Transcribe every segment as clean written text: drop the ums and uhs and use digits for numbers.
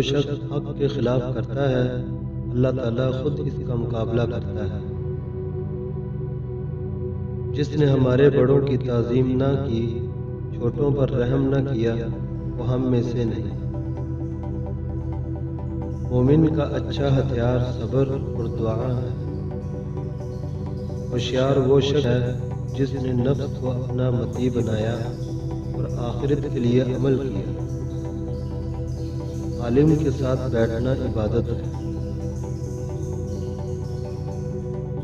شخص حق کے خلاف کرتا ہے اللہ تعالیٰ خود اس کا مقابلہ کرتا ہے۔ جس نے ہمارے بڑوں کی تعظیم نہ کی، چھوٹوں پر رحم نہ کیا، وہ ہم میں سے نہیں۔ مومن کا اچھا ہتھیار صبر اور دعا ہے۔ ہوشیار وہ شخص ہے جس نے نفس کو اپنا مطیع بنایا اور آخرت کے لیے عمل کیا۔ عالم کے ساتھ بیٹھنا عبادت ہے۔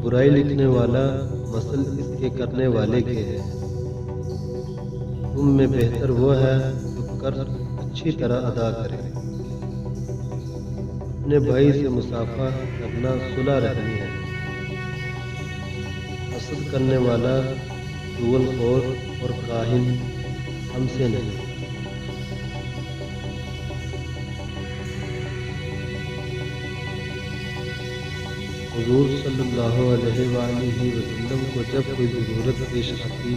برائی لکھنے والا مثل اس کے کرنے والے کے ہے۔ تم میں بہتر وہ ہے جو قرض اچھی طرح ادا کرے۔ اپنے بھائی سے مصافحہ کرنا صلح رحمی ہے۔ حسد کرنے والا چغل خور اور کاہن ہم سے نہیں۔ حضور صلی اللہ علیہ وآلہ وسلم کو جب کوئی ضرورت پیش آتی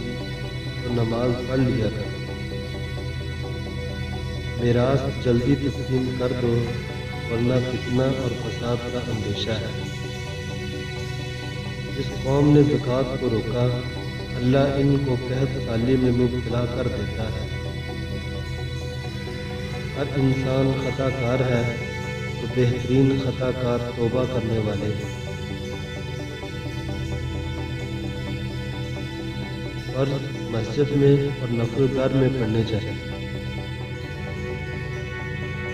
تو نماز پڑھ لیا کرتے۔ میراث جلدی تقسیم کر دو ورنہ فتنہ اور فساد کا اندیشہ ہے۔ جس قوم نے زکوٰۃ کو روکا اللہ ان کو قحط سالی میں مبتلا کر دیتا ہے۔ ہر انسان خطا کار ہے تو بہترین خطا کار توبہ کرنے والے ہیں۔ فرض مسجد میں اور نفل گھر میں پڑھنے چاہیے۔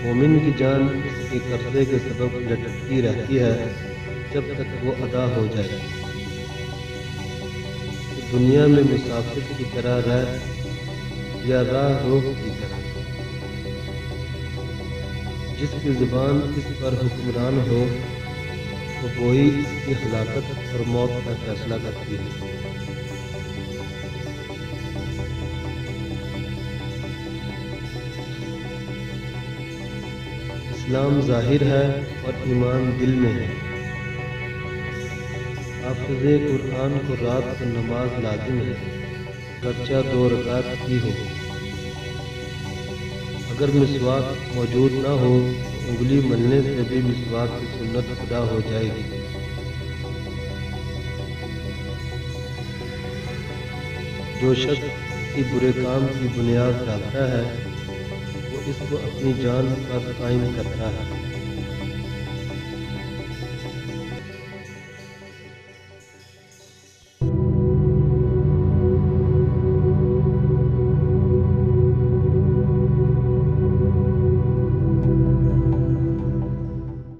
مومن کی جان اس کے قرضے کے سبب لٹکتی رہتی ہے جب تک وہ ادا ہو جائے۔ دنیا میں مسافر کی طرح رہ یا راہ روح کی طرح۔ جس کی زبان اس پر حکمران ہو تو وہی اس کی ہلاکت اور موت کا فیصلہ کرتی ہے۔ اسلام ظاہر ہے اور ایمان دل میں ہے۔ حافظ قرآن کو رات کو نماز لازم ہے، گرچہ 2 رکعت ہی ہو۔ اگر مسواک موجود نہ ہو تو انگلی ملنے سے بھی مسواک کی سنت ادا ہو جائے گی۔ جو شخص کسی برے کام کی بنیاد ڈالتا ہے وہ اس کو اپنی جان پر قائم کرتا ہے۔